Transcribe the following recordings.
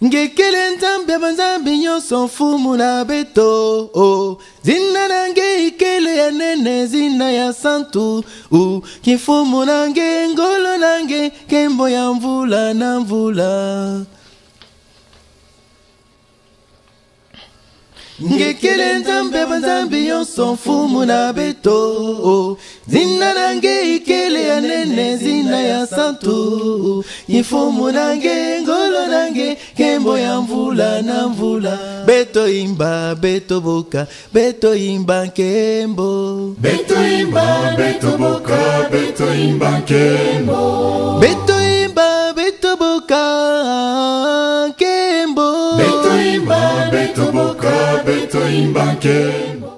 Nge kele Nzambi Nzambi yonso mfumu na Beto. Zina na nge kele ya nene zina ya Santu. Kimfumu na nge ngolo na nge Nkembo ya mvula na mvula. Nge kele Nzambi Nzambi yonso mfumu na Beto. Zina na nge kele ya nene zina ya Santu. Kimfumu na nge ngolo na nge Nkembo ya mvula na mvula. Beto yimba, Beto boka, Beto yimba Nkembo. Beto yimba, Beto boka, Beto yimba Nkembo. Beto yimba, Beto boka Nkembo. Beto yimba, Beto boka, Beto yimba Nkembo.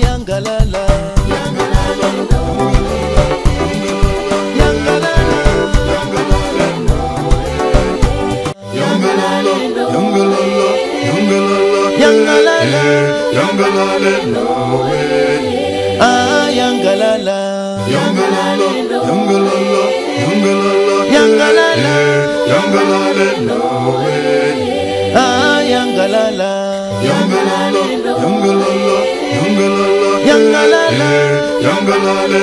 Yangalala, yangalala, yangalala, yangalala, yangalala, yangalala, yangalala, yangalala, yangalala, yangalala, yangalala, yangalala, yangalala.